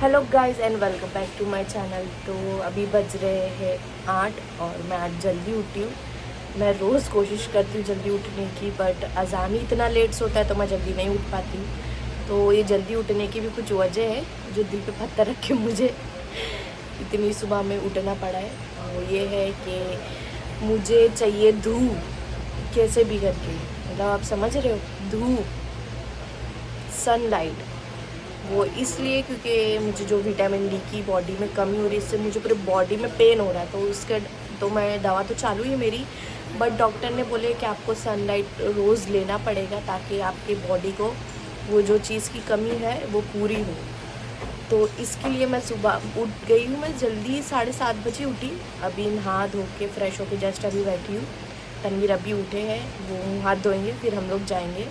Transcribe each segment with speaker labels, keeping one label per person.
Speaker 1: Hello guys and welcome back to my channel. तो अभी बज रहे हैं 8 और मैं आज जल्दी उठी हूँ। मैं रोज़ कोशिश करती हूँ जल्दी उठने की, बट अज़ान ही इतना लेट से होता है तो मैं जल्दी नहीं उठ पाती। तो ये जल्दी उठने की भी कुछ वजह है जो दिल पे पत्थर रख के मुझे इतनी सुबह में उठना पड़ा है। और ये है कि मुझे चाहिए धूप, कैसे भी करके, मतलब आप समझ रहे हो, धूप, सनलाइट। वो इसलिए क्योंकि मुझे जो विटामिन डी की बॉडी में कमी हो रही है, इससे मुझे पूरे बॉडी में पेन हो रहा है। तो उसके तो मैं दवा तो चालू ही है मेरी, बट डॉक्टर ने बोले कि आपको सनलाइट रोज़ लेना पड़ेगा ताकि आपकी बॉडी को वो जो चीज़ की कमी है वो पूरी हो। तो इसके लिए मैं सुबह उठ गई हूँ। मैं जल्दी 7:30 बजे उठी। अभी नहा धो के फ्रेश होके जस्ट अभी बैठी हूँ। तनवीर अभी उठे हैं, वो हाथ धोएंगे फिर हम लोग जाएंगे।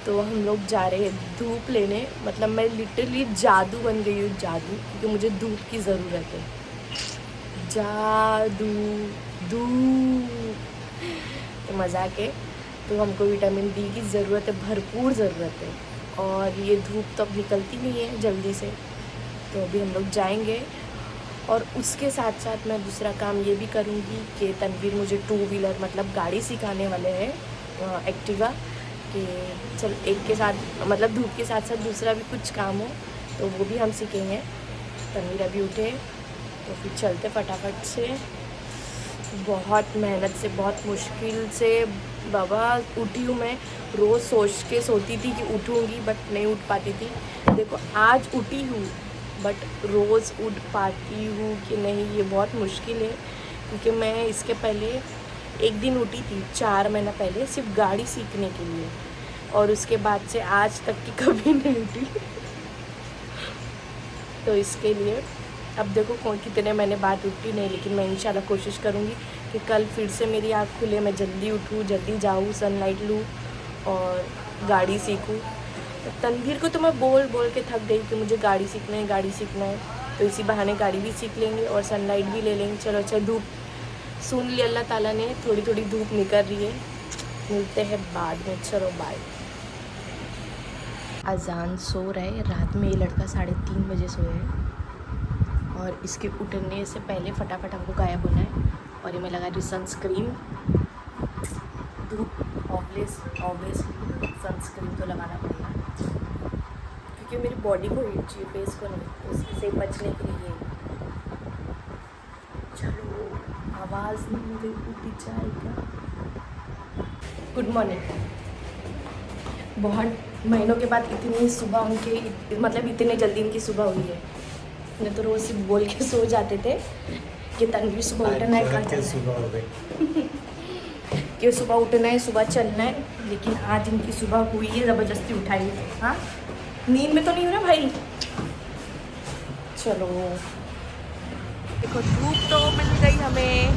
Speaker 1: तो हम लोग जा रहे हैं धूप लेने। मतलब मैं लिटरली जादू बन गई हूँ, जादू, क्योंकि मुझे धूप की ज़रूरत है। जादू, धूप, तो मजाक है। तो हमको विटामिन डी की ज़रूरत है, भरपूर ज़रूरत है। और ये धूप तो अब निकलती नहीं है जल्दी से, तो अभी हम लोग जाएंगे। और उसके साथ साथ मैं दूसरा काम ये भी करूँगी कि तनवीर मुझे 2 व्हीलर मतलब गाड़ी सिखाने वाले हैं, एक्टिवा, कि चल एक के साथ मतलब धूप के साथ साथ दूसरा भी कुछ काम हो तो वो भी हम सीखेंगे। तनवीर अभी उठे तो फिर चलते फटाफट से। बहुत मेहनत से, बहुत मुश्किल से बाबा उठी हूँ मैं। रोज़ सोच के सोती थी कि उठूँगी बट नहीं उठ पाती थी। देखो आज उठी हूँ, बट रोज़ उठ पाती हूँ कि नहीं ये बहुत मुश्किल है। क्योंकि मैं इसके पहले एक दिन उठी थी 4 महीना पहले सिर्फ गाड़ी सीखने के लिए, और उसके बाद से आज तक की कभी नहीं उठी। तो इसके लिए अब देखो कौन कितने महीने बाद उठी नहीं, लेकिन मैं इंशाल्लाह कोशिश करूँगी कि कल फिर से मेरी आँख खुले, मैं जल्दी उठूँ, जल्दी जाऊँ, सनलाइट लूँ और गाड़ी सीखूँ। तो तनवीर को तो मैं बोल बोल के थक गई कि मुझे गाड़ी सीखना है, गाड़ी सीखना है। तो इसी बहाने गाड़ी भी सीख लेंगे और सनलाइट भी ले लेंगे। चलो अच्छा, धूप सुन ली अल्लाह ताला ने, थोड़ी थोड़ी धूप निकल रही है। मिलते हैं बाद में, चलो बाय। अजान सो रहे, रात में ये लड़का 3:30 बजे सोया है और इसके उठने से पहले फटाफट हमको गायब होना है। और ये मैं लगा रही सनस्क्रीन, धूप ऑब्वियस सनस्क्रीन तो लगाना पड़ेगा क्योंकि मेरी बॉडी को हीट चाहिए, फेस को नहीं। तो इससे बचने के लिए चलो, आवाज़ नहीं मेरी उठ जाएगा। Good morning. बहुत महीनों के बाद इतनी सुबह उनके, मतलब इतने जल्दी इनकी सुबह हुई है। नहीं तो रोज़ सिर्फ बोल के सो जाते थे कि तनवीर सुबह उठना है, कहाँ चलना है, कि सुबह उठना है, सुबह चलना है। लेकिन आज इनकी सुबह हुई है, ज़बरदस्ती उठाई। हाँ, नींद में तो नहीं हो रहा भाई। चलो देखो, धूप तो मिल गई हमें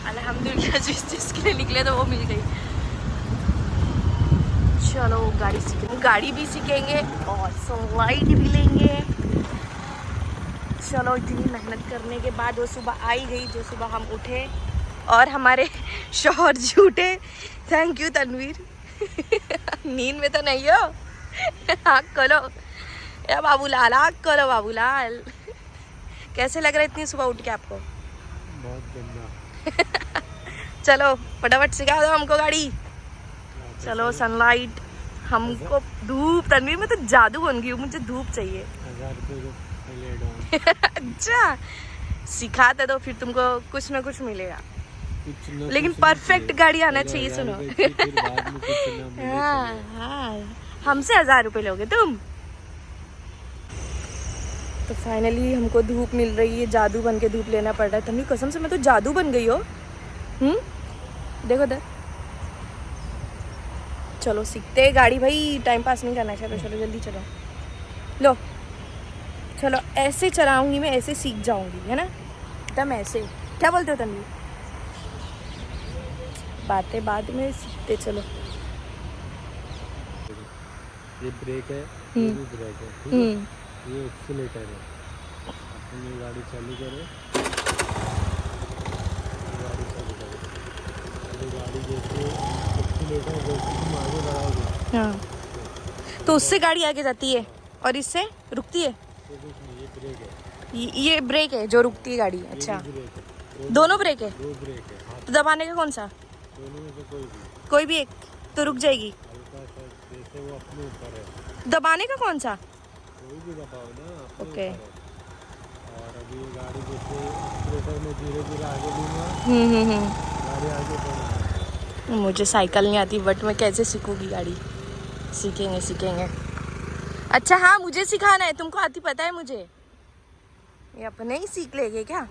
Speaker 1: अल्हम्दुलिल्लाह। जिसके लिए निकले तो वो मिल गई। चलो गाड़ी भी सीखेंगे और सनलाइट भी लेंगे। चलो, इतनी मेहनत करने के बाद वो सुबह आई गई जो सुबह हम उठे और हमारे शौहर जी उठे। Thank you Tanveer. नींद में तो नहीं हो? आँख खोलो या बाबूलाल, आँख खोलो बाबूलाल। कैसे लग रहा है इतनी सुबह उठ के आपको?
Speaker 2: बहुत गंदा।
Speaker 1: चलो फटाफट सिखा दो हमको गाड़ी। चलो सनलाइट, हमको धूप। तनवीर में तो जादू बन गई हूँ, मुझे धूप चाहिए।
Speaker 2: 1000 रुपये तो पहले एडवांस।
Speaker 1: अच्छा, सिखाते तो फिर तुमको कुछ ना कुछ मिलेगा, लेकिन
Speaker 2: कुछ
Speaker 1: परफेक्ट गाड़ी आना चाहिए। सुनो, हाँ हाँ, हमसे 1000 रुपये लोगे तुम। तो फाइनली हमको धूप मिल रही है, जादू बन के धूप लेना पड़ रहा है। तनवीर कसम से मैं तो जादू बन गई हो। देखो दे। चलो सीखते हैं गाड़ी भाई, टाइम पास नहीं करना है। चलो चलो जल्दी चलो, लो चलो। ऐसे चलाऊंगी मैं, ऐसे सीख जाऊंगी, है ना, एकदम ऐसे। क्या बोलते हो तनवीर? बातें बाद में सीखते। चलो,
Speaker 2: ये ब्रेक है, ये भी ब्रेक है, ठीक है? ये एक्सीलेटर है। अपन ये गाड़ी चालू करो, गाड़ी चालू करो, ये गाड़ी जैसे एक्सीलेटर जैसे तुम आगे बढ़ाओगे,
Speaker 1: हाँ, तो उससे गाड़ी आगे जाती है और इससे रुकती है।
Speaker 2: ये कुछ नहीं, ये ब्रेक है।
Speaker 1: ये ब्रेक है जो रुकती है गाड़ी। अच्छा,
Speaker 2: ये भी ब्रेक है।
Speaker 1: दोनों ब्रेक है?
Speaker 2: दो ब्रेक है, हाँ।
Speaker 1: तो दबाने का कौन सा?
Speaker 2: दोनों में से
Speaker 1: कोई भी एक तो रुक जाएगी।
Speaker 2: हल्का सा, जैसे वो अपने ऊपर है।
Speaker 1: दबाने का कौन सा?
Speaker 2: कोई भी दबाओ ना, अपने
Speaker 1: ओके।
Speaker 2: ऊपर है। और अभी ये गाड़ी जैसे एक्सीलेटर में धीरे धीरे आगे लूँगा, गाड़ी आगे बढ़ेगी।
Speaker 1: मुझे साइकिल नहीं आती, बट मैं कैसे सीखूंगी गाड़ी? सीखेंगे सीखेंगे। अच्छा हाँ, मुझे सिखाना है, तुमको आती पता है मुझे। ये अपने ही सीख लेंगे क्या?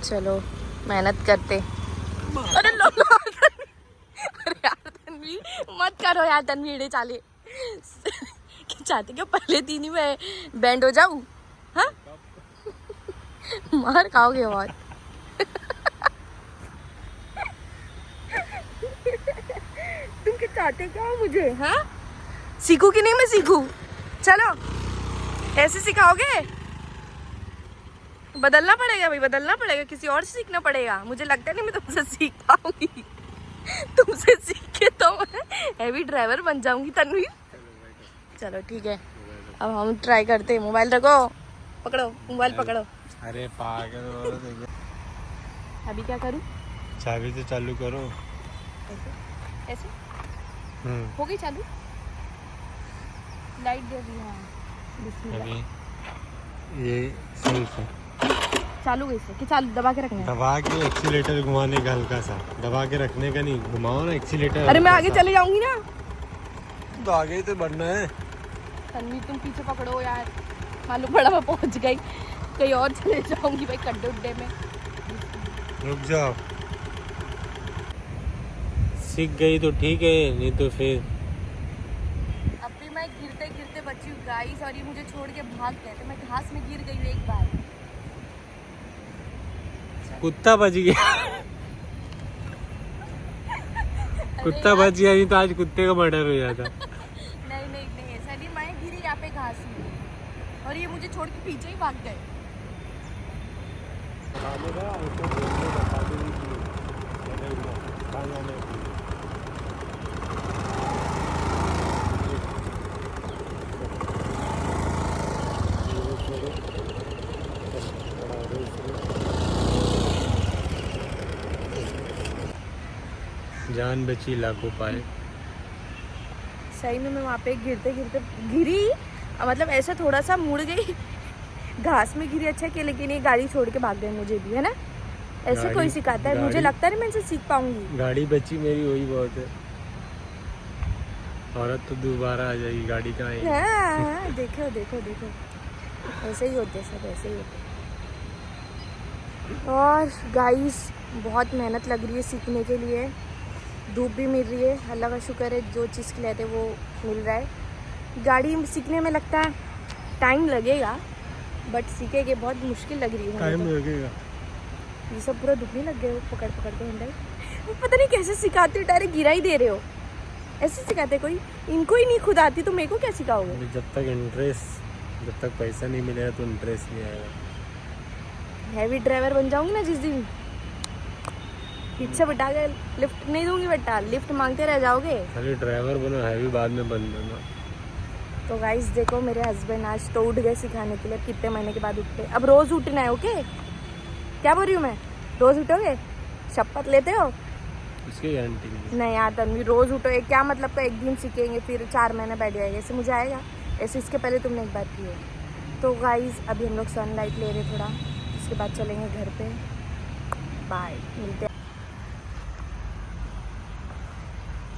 Speaker 1: चलो मेहनत करते। अरे लो लो। अरे यार तन्वी, मत करो यार तन्वी, एड़े चाले। क्या चाहते क्या पहले दिन ही मैं बैंड हो जाऊं? हाँ, मार खाओगे बहुत। तुम क्या चाहते क्या हो मुझे? हाँ, सीखूं कि नहीं मैं सीखूं? चलो, ऐसे सिखाओगे? बदलना पड़ेगा भाई, बदलना पड़ेगा, किसी और से सीखना पड़ेगा। मुझे लगता नहीं मैं तुमसे सीख पाऊंगी। तुमसे सीख के तो मैं हैवी ड्राइवर बन जाऊंगी तन्वी। चलो ठीक है, अब हम ट्राई करते हैं। मोबाइल रखो, पकड़ो मोबाइल पकड़ो।
Speaker 2: अरे पागल।
Speaker 1: अभी क्या करूं?
Speaker 2: चाबी से चालू करो।
Speaker 1: ऐसे ऐसे हो गई चालू? लाइट दे दी। हाँ, बिस्मिल्लाह।
Speaker 2: अभी ये सेल्फ है,
Speaker 1: चालू कैसे कि चालू दबा के रखना है?
Speaker 2: दबा के एक्सीलेटर घुमाने का, हल्का सा दबा के रखने का, नहीं घुमाओ ना एक्सीलेटर।
Speaker 1: अरे मैं आगे चले जाऊंगी ना।
Speaker 2: तो आगे ही तो बढ़ना है।
Speaker 1: तन्वी तुम पीछे पकड़ो यार, मालूम पड़ा मैं पहुंच गई, कहीं और चले जाऊंगी भाई गड्ढे उड्ढे में।
Speaker 2: रुक जाओ, सीख गई तो ठीक है, नहीं तो फिर।
Speaker 1: अब भी मैं गिरते गिरते बची हूँ गाइस, और ये मुझे छोड़ के भाग गए थे। मैं घास में गिर गई हूँ एक बार।
Speaker 2: कुत्ता बच गया। कुत्ता बच गया, नहीं तो आज कुत्ते का मर्डर हो जाता।
Speaker 1: नहीं नहीं नहीं, ऐसा नहीं, मैं गिरी यहाँ पे घास में और ये मुझे छोड़ के पीछे ही भाग गए।
Speaker 2: जान बची लाखों पाए।
Speaker 1: सही में मैं वहाँ पे गिरते गिरते गिरी, मतलब ऐसा थोड़ा सा मुड़ गई, घास में गिरी। अच्छा कि लेकिन ये गाड़ी छोड़ के भाग गए मुझे भी, है ना? ऐसे कोई सिखाता है? मुझे लगता है मैं इनसे सीख पाऊंगी।
Speaker 2: गाड़ी बची मेरी, वही बहुत है। औरत तो दोबारा आ जाएगी, गाड़ी कहाँ है?
Speaker 1: हाँ, देखो देखो देखो, ऐसे ही होते सब, ऐसे ही होते। और गाइस बहुत मेहनत लग रही है सीखने के लिए, धूप भी मिल रही है, अल्लाह का शुक्र है, जो चीज़ के लिए थे वो मिल रहा है। गाड़ी सीखने में लगता है टाइम लगेगा, बट सीखेंगे। बहुत मुश्किल लग रही है
Speaker 2: टाइम लगेगा।
Speaker 1: ये सब पूरा दुखने लग गए पकड़ पकड़ के हैंडल। पता नहीं कैसे सिखाते हो, डायरेक्ट गिरा ही दे रहे हो। ऐसे सिखाते कोई? इनको ही नहीं खुद आती तो मेरे को क्या सिखाओगे?
Speaker 2: जब तक पैसा नहीं मिलेगा तो इंटरेस्ट नहीं आएगा।
Speaker 1: हैवी ड्राइवर बन जाऊंगी ना जिस दिन, पीछे बिठा के लिफ्ट नहीं दूंगी बेटा, लिफ्ट मांगते रह जाओगे।
Speaker 2: खाली ड्राइवर बनो, हैवी बाद में बन देना।
Speaker 1: तो गाइस देखो, मेरे हस्बैंड आज तो उठ गए सिखाने के लिए। कितने महीने के बाद उठते? अब रोज उठना है। ओके, क्या बोल रही हूँ मैं? रोज उठोगे? शपथ लेते हो?
Speaker 2: उसकी गारंटी
Speaker 1: नहीं यार तन्वी, रोज उठो। एक क्या मतलब का एक दिन सीखेंगे फिर 4 महीने बैठ जाएंगे, ऐसे मुझे आएगा? ऐसे इसके पहले तुमने एक बात की है। तो गाइस अभी हम लोग सनलाइट ले रहे थोड़ा, उसके बाद चलेंगे घर पे। बाय, मिलते हैं।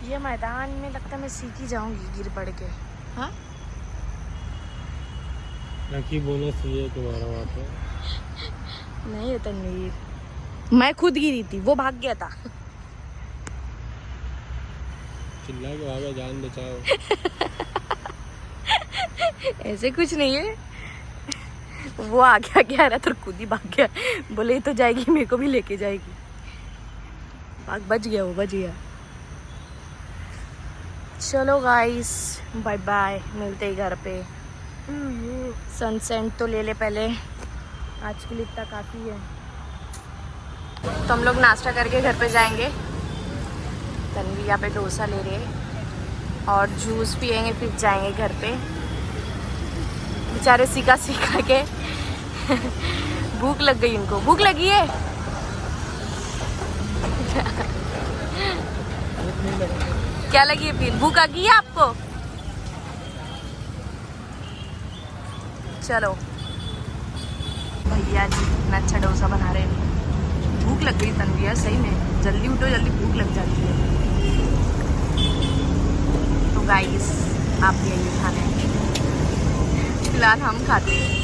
Speaker 1: ये मैदान में लगता है मैं सीख ही जाऊंगी गिर पड़ के। हाँ,
Speaker 2: लकी बोनस ये है तुम्हारा वहाँ पे।
Speaker 1: नहीं है तन्वीर, मैं खुद गिरी थी, वो भाग गया था।
Speaker 2: चिल्ला के भागा, जान बचाओ।
Speaker 1: ऐसे कुछ नहीं है, वो आगे आगे आ रहा था, खुद ही भाग गया। बोले तो जाएगी, मेरे को भी लेके जाएगी। भाग, बच गया, वो बच गया। चलो गाइस बाय बाय, मिलते ही घर पे। सनसेट तो ले ले पहले, आज के लिए इतना काफ़ी है। तो हम लोग नाश्ता करके घर पे जाएंगे। तन्वी यहाँ पे डोसा ले रहे हैं। और जूस पियेंगे, फिर जाएंगे घर पे। बेचारे सीखा सीखा के भूख लग गई उनको। भूख लगी है? क्या लगी है फिर? भूख आ गई है आपको? चलो भैया जी इतना अच्छा डोसा बना रहे हैं। भूख लग गई तनवीर, सही में जल्दी उठो, जल्दी भूख लग जाती है। तो गाइस आप भी आइए खाने, फिलहाल हम खाते हैं।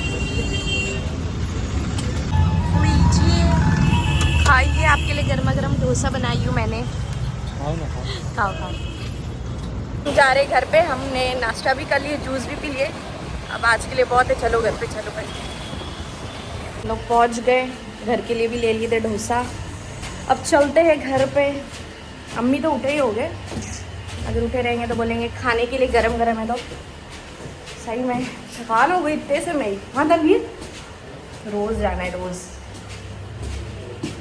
Speaker 1: लीजिए खाइए, आपके लिए गर्मा गर्म डोसा बनाई हूँ मैंने।
Speaker 2: खाओ ना, खाओ।
Speaker 1: खाओ खाओ। जा रहे घर पे, हमने नाश्ता भी कर लिए, जूस भी पी लिए। अब आज के लिए बहुत है, चलो घर पे चलो। भाई लोग पहुंच गए, घर के लिए भी ले लिए थे डोसा। अब चलते हैं घर पे। अम्मी तो उठे ही हो गए, अगर उठे रहेंगे तो बोलेंगे खाने के लिए गरम गरम है। तो सही में थकान हो गई इतने से मैं। हाँ तनवीर, रोज़ जाना है रोज़।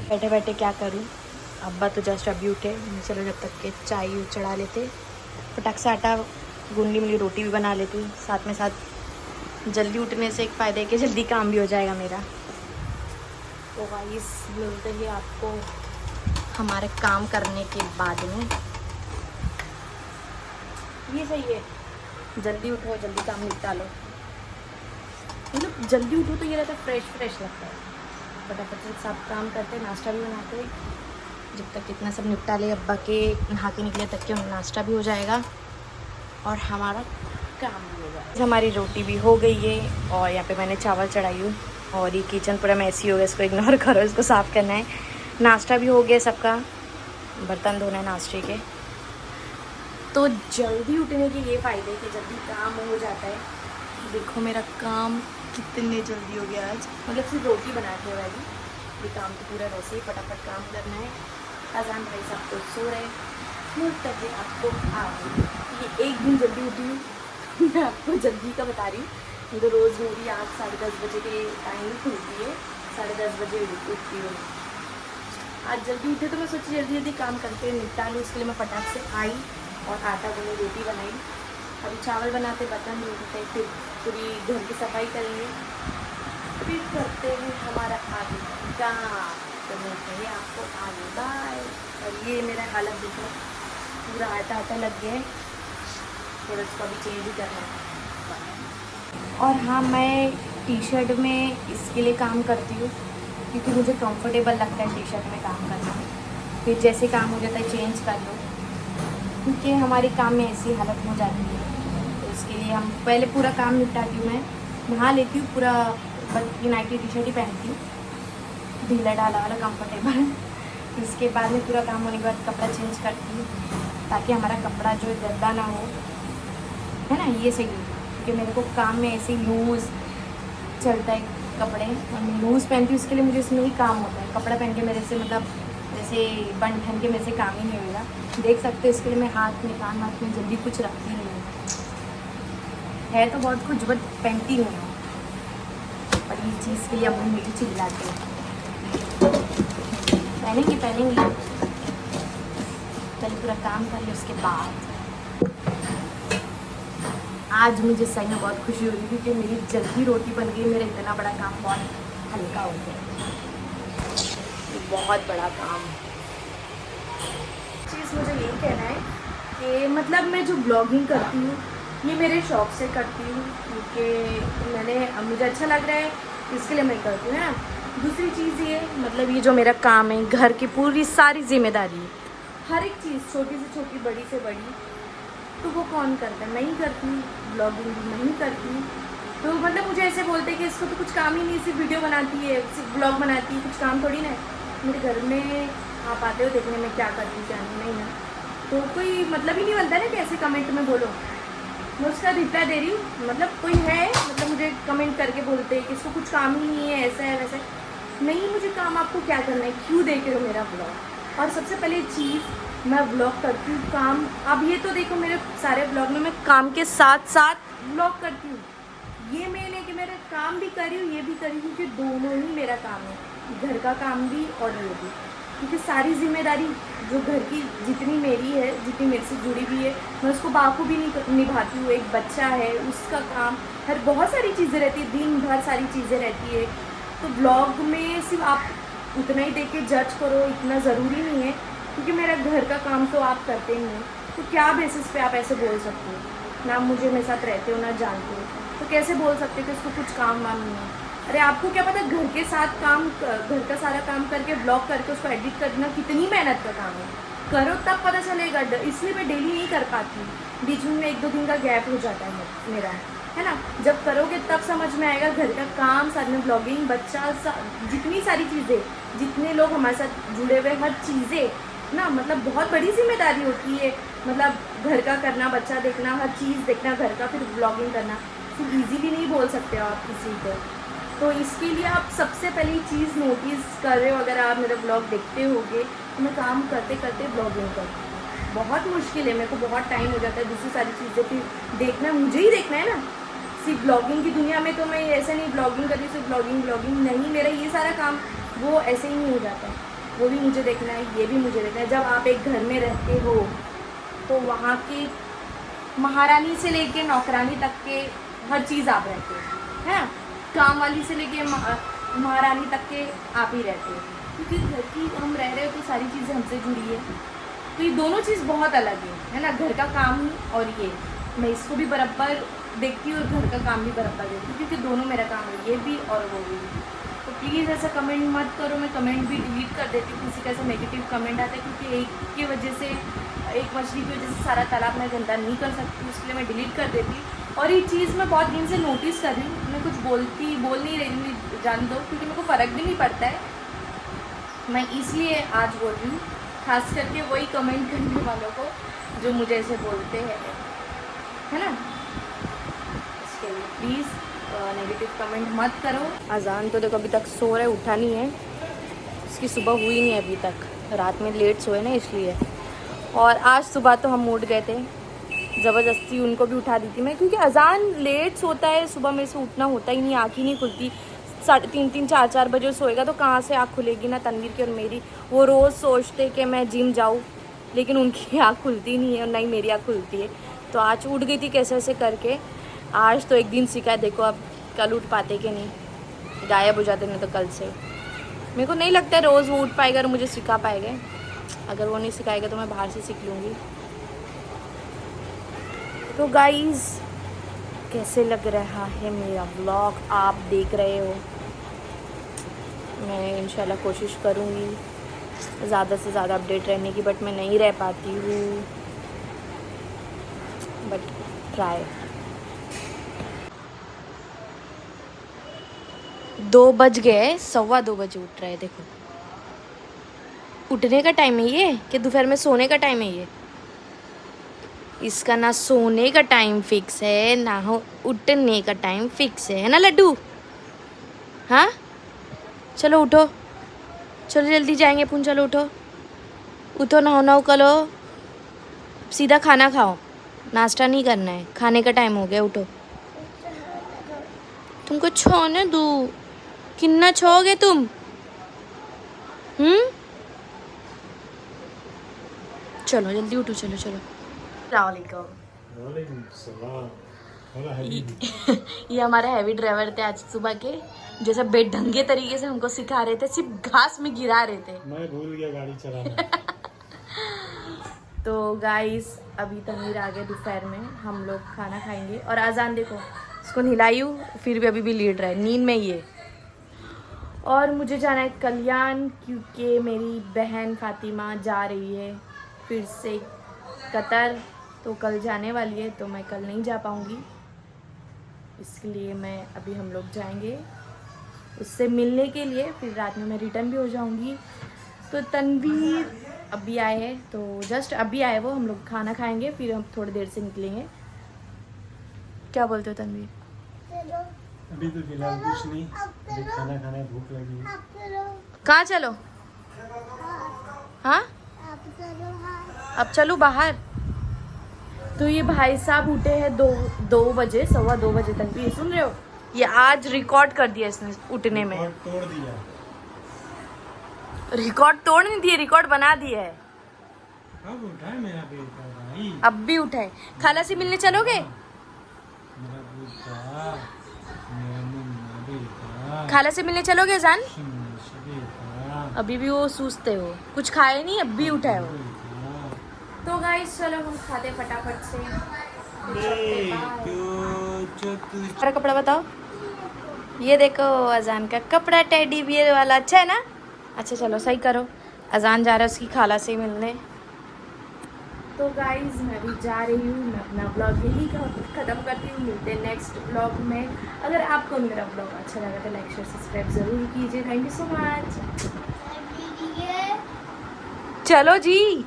Speaker 1: बैठे बैठे क्या करूँ, अब्बा तो जस्ट अभी उठे, चलो जब तक के चाय चढ़ा लेते, फटाक से आटा गूंद ली, मिली रोटी भी बना लेती। साथ में साथ जल्दी उठने से एक फ़ायदा है कि जल्दी काम भी हो जाएगा मेरा। तो गाइस मिलते हैं आपको हमारे काम करने के बाद में। ये सही है, जल्दी उठो, जल्दी काम निपटा लो। मतलब जल्दी उठो तो ये रहता है, फ्रेश फ्रेश लगता है। फटाफट से सब काम करते, नाश्ता भी बनाते, जब तक इतना सब निपटा ले अब्बा के नहा के निकले तक के नाश्ता भी हो जाएगा और हमारा काम भी हो जाएगा। हमारी रोटी भी हो गई है और यहाँ पे मैंने चावल चढ़ाई हूँ और ये किचन पूरा मैसी हो गया, इसको इग्नोर करो, इसको साफ़ करना है। नाश्ता भी हो गया सबका, बर्तन धोना है नाश्ते के। तो जल्दी उठने के ये फ़ायदे कि जल्दी काम हो जाता है। देखो मेरा काम कितने जल्दी हो गया आज, मतलब सिर्फ रोटी बनाते हुए अभी। ये काम तो पूरा वैसे ही फटाफट काम करना है। अजान भाई साहब तो सो रहे, तभी आपको आ गई। ये एक दिन जल्दी उठी हूँ मैं आपको जल्दी का बता रही हूँ। तो रोज़ मेरी आँख 10:30 बजे के टाइम खुलती है, 10:30 बजे उठती हूँ। आज जल्दी उठे तो मैं सोची जल्दी जल्दी काम करके निपटा लूँ, इसके लिए मैं फटाक से आई और आटा गूंदी, रोटी बनाई। अभी चावल बनाते, बर्तन धोते, फिर पूरी घर की सफाई करेंगे, फिर करते हैं हमारा आगे काम। तो मिलते हैं आपको आगे, बाय। और ये मेरा हालत देखो, पूरा आटा आटा लग गया है, फिर उसको अभी चेंज ही करना है। और हाँ, मैं टी शर्ट में इसके लिए काम करती हूँ क्योंकि मुझे कंफर्टेबल लगता है टी शर्ट में काम करना। फिर जैसे काम हो जाता है चेंज कर लो, क्योंकि हमारे काम में ऐसी हालत हो जाती है। तो इसके लिए हम पहले पूरा काम निपटाती हूँ, मैं नहा लेती हूँ, पूरा बल्कि नाइटी टी शर्ट ही पहनती हूँ, ढीला डाला वाला कंफर्टेबल। तो इसके बाद में पूरा काम होने के बाद कपड़ा चेंज करती हूँ ताकि हमारा कपड़ा जो गंदा ना हो, है ना, ये सही है। क्योंकि मेरे को काम में ऐसे लूज़ चलता है कपड़े, और मैं लूज़ पहनती हूँ, इसके लिए मुझे इसमें ही काम होता है। कपड़ा पहन के मेरे से मतलब जैसे बन ठन के मेरे से काम ही नहीं होगा। देख सकते हो, इसके लिए मैं हाथ में, कान हाथ में जल्दी कुछ रखती नहीं हूँ। है तो बहुत कुछ बट पहनती नहीं हूँ, और ये चीज़ के लिए अब मुझे चिल्लाते हैं। पहनेंगे पहले पूरा काम कर ले, उसके बाद। आज मुझे सही में बहुत खुशी हो रही थी कि मेरी जल्दी रोटी बन गई, मेरा इतना बड़ा काम बहुत हल्का हो गया। बहुत बड़ा काम। चीज़ मुझे यही कहना है कि मतलब मैं जो ब्लॉगिंग करती हूँ ये मेरे शौक से करती हूँ, क्योंकि मुझे अच्छा लग रहा है, इसके लिए मैं करती हूँ, है ना। दूसरी चीज़ ये, मतलब ये जो मेरा काम है, घर की पूरी सारी जिम्मेदारी है, हर एक चीज़, छोटी से छोटी, बड़ी से बड़ी, तो वो कौन करता है? मैं ही करती हूँ। ब्लॉगिंग भी मैं ही करती हूँ। तो मतलब मुझे ऐसे बोलते हैं कि इसको तो कुछ काम ही नहीं, सिर्फ वीडियो बनाती है, सिर्फ ब्लॉग बनाती है, कुछ काम थोड़ी ना है। मेरे घर में आप आते हो देखने में क्या करती हूँ क्या नहीं है, तो कोई मतलब ही नहीं बनता ना कि ऐसे कमेंट में बोलो। मैं उसका रिप्लाई दे रही हूँ, मतलब कोई है, मतलब मुझे कमेंट करके बोलते हैं कि इसको कुछ काम ही नहीं है, ऐसा है वैसा है। नहीं, मुझे काम आपको क्या करना है, क्यों देख रहे हो मेरा ब्लॉग? और सबसे पहले चीज़, मैं ब्लॉग करती हूँ काम। अब ये तो देखो मेरे सारे ब्लॉग में मैं काम के साथ साथ ब्लॉग करती हूँ। ये मेन है कि मेरा काम भी कर रही हूँ, ये भी कर रही हूँ, कि दोनों ही मेरा काम है, घर का काम भी और ये भी, क्योंकि सारी जिम्मेदारी जो घर की जितनी मेरी है, जितनी मेरे से जुड़ी हुई है, मैं उसको बाखूबी निभाती हूँ। एक बच्चा है, उसका काम, हर बहुत सारी चीज़ें रहती है, दिन भर सारी चीज़ें रहती है। तो ब्लॉग में सिर्फ आप उतना ही देख के जज करो, इतना ज़रूरी नहीं है, क्योंकि मेरा घर का काम तो आप करते ही हैं। तो क्या बेसिस पे आप ऐसे बोल सकते हो? ना मुझे मेरे साथ रहते हो, ना जानते हो, तो कैसे बोल सकते हो कि उसको कुछ काम वाम नहीं है? अरे आपको क्या पता, घर के साथ काम, घर का सारा काम करके ब्लॉग करके उसको एडिट करना कितनी मेहनत का काम है। करो तब पता चलेगा। इसलिए मैं डेली नहीं कर पाती, बीच में 1-2 दिन का गैप हो जाता है मेरा, है ना। जब करोगे तब समझ में आएगा। घर का काम, साथ में ब्लॉगिंग, बच्चा, जितनी सारी चीज़ें, जितने लोग हमारे साथ जुड़े हुए, हर चीज़ें ना, मतलब बहुत बड़ी जिम्मेदारी होती है। मतलब घर का करना, बच्चा देखना, हर चीज़ देखना घर का, फिर ब्लॉगिंग करना, फिर ईजीली नहीं बोल सकते हो आप किसी को। तो इसके लिए आप सबसे पहली चीज़ नोटिस कर रहे हो, अगर आप मेरा ब्लॉग देखते होगे, तो मैं काम करते करते ब्लॉगिंग करती हूँ। बहुत मुश्किल है, मेरे को बहुत टाइम हो जाता है दूसरी सारी चीज़ें फिर देखना, मुझे ही देखना है ना। सिर्फ ब्लॉगिंग की दुनिया में तो मैं ऐसे नहीं ब्लॉगिंग कर रही, सिर्फ ब्लॉगिंग नहीं, मेरा ये सारा काम वो ऐसे ही नहीं हो जाता है। वो भी मुझे देखना है, ये भी मुझे देखना है। जब आप एक घर में रहते हो तो वहाँ के महारानी से लेके नौकरानी तक के हर चीज़ आप रहते हो, है ना। काम वाली से लेके महारानी तक के आप ही रहते हो, क्योंकि घर की हम रह रहे हो तो सारी चीज़ें हमसे जुड़ी है। तो ये दोनों चीज़ बहुत अलग है ना। घर का काम और ये, मैं इसको भी बराबर देखती हूँ और घर का काम भी बराबर देखती हूँ, क्योंकि दोनों मेरा काम है, ये भी और वो भी। तो प्लीज़ ऐसा कमेंट मत करो। मैं कमेंट भी डिलीट कर देती हूँ, किसी का ऐसा नेगेटिव कमेंट आता है, क्योंकि एक की वजह से, एक मछली की वजह से सारा तालाब मैं गंदा नहीं कर सकती, इसलिए मैं डिलीट कर देती। और ये चीज़ मैं बहुत दिन से नोटिस कर रही हूँ, मैं कुछ बोल नहीं रही हूँ, जान दो, क्योंकि मेरे को फ़र्क भी नहीं पड़ता है। मैं इसलिए आज बोल रही हूँ, खास करके वही कमेंट करने वालों को जो मुझे ऐसे बोलते हैं, है ना। इसके लिए प्लीज़ नेगेटिव कमेंट मत करो। अजान तो देखो अभी तक सो रहा है, उठा नहीं है, इसकी सुबह हुई नहीं अभी तक, रात में लेट सोए ना इसलिए। और आज सुबह तो हम उठ गए थे, ज़बरदस्ती उनको भी उठा दी थी मैं, क्योंकि अजान लेट सोता है, सुबह मेरे से उठना होता ही नहीं, आँख ही नहीं खुलती। 3:30 4 बजे सोएगा तो कहाँ से आँख खुलेगी ना तनवीर की और मेरी। वो रोज़ सोचते कि मैं जिम जाऊँ, लेकिन उनकी आँख खुलती नहीं है और ना ही मेरी आँख खुलती है। तो आज उठ गई थी कैसे ऐसे करके। आज तो एक दिन सीखा है, देखो अब कल उठ पाते कि नहीं, गायब हो जाते नहीं तो कल से। मेरे को नहीं लगता है रोज़ वो उठ पाएगा और मुझे सिखा पाएगा। अगर वो नहीं सिखाएगा तो मैं बाहर से सीख लूँगी। तो गाइज़, कैसे लग रहा है मेरा व्लॉग, आप देख रहे हो। मैं इंशाल्लाह कोशिश करूँगी ज़्यादा से ज़्यादा अपडेट रहने की, बट मैं नहीं रह पाती हूँ, बट ट्राई। 2 बज गए, 2:15 बजे उठ रहे हैं। देखो उठने का टाइम है ये कि दोपहर में सोने का टाइम है ये। इसका ना सोने का टाइम फिक्स है, ना हो उठने का टाइम फिक्स है ना लड्डू। हाँ चलो उठो, चलो जल्दी जाएंगे अपन, चलो उठो उठो, नहाओ करो, सीधा खाना खाओ, नाश्ता नहीं करना है, खाने का टाइम हो गया, उठो। तुमको छोने दूँ, कितना छोगे तुम? चलो जल्दी उठो, चलो चलो। ये हमारे हैवी ड्राइवर थे आज सुबह के, जैसे बेढंगे तरीके से हमको सिखा रहे थे, सिर्फ घास में गिरा रहे थे।
Speaker 2: मैं भूल गया गाड़ी चलाना।
Speaker 1: तो गाइस अभी तनवीर आ गए, दोपहर में हम लोग खाना खाएंगे। और अजान देखो, इसको नहलाई हूँ फिर भी अभी भी लेट रहा है नींद में ये। और मुझे जाना है कल्याण, क्योंकि मेरी बहन फातिमा जा रही है फिर से कतर, तो कल जाने वाली है, तो मैं कल नहीं जा पाऊँगी, इसलिए मैं अभी हम लोग जाएंगे उससे मिलने के लिए, फिर रात में मैं रिटर्न भी हो जाऊँगी। तो तनवीर अभी आए हैं, तो जस्ट अभी आए वो, हम लोग खाना खाएंगे फिर हम थोड़ी देर से निकलेंगे। क्या बोलते हो तनवीर?
Speaker 2: अभी तो फिलहाल कुछ नहीं, अभी खाना खाना, भूख लगी है।
Speaker 1: कहाँ चलो? हाँ अब चलो बाहर। तो ये भाई साहब उठे हैं 2 बजे, 2:15 बजे तक भी, सुन रहे हो? ये आज रिकॉर्ड कर दिया इसने उठने में,
Speaker 2: तोड़ दिया।
Speaker 1: रिकॉर्ड तोड़ नहीं दिए, रिकॉर्ड बना दिया है।
Speaker 2: कब उठा है मेरा बेटा भाई?
Speaker 1: अब भी उठाए। खाला से मिलने चलोगे?
Speaker 2: मेरा बेटा, मेरा मुन्ना बेटा,
Speaker 1: खाला से मिलने चलोगे अजान?
Speaker 2: शिमश बेटा,
Speaker 1: अभी भी वो सूसते हो, कुछ खाए नहीं, अब भी उठाए हो।
Speaker 2: बेटा।
Speaker 1: तो गाइस चलो हम खाते फटाफट से। मेरा कपड़ा बताओ। ये देखो अजान का कपड़ा टेडी बियर वाला, अच्छा है ना? अच्छा चलो सही करो। अजान जा रहा है उसकी खाला से मिलने। तो गाइस मैं भी जा रही हूँ, मैं अपना ब्लॉग यही ख़त्म करती हूँ। मिलते हैं नेक्स्ट ब्लॉग में। अगर आपको मेरा ब्लॉग अच्छा लगा तो लाइक शेयर सब्सक्राइब ज़रूर कीजिए। Thank you so much. चलो जी,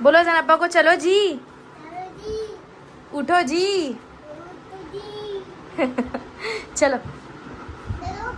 Speaker 1: बोलो जान अब्बा को, चलो जी, उठो जी। चलो।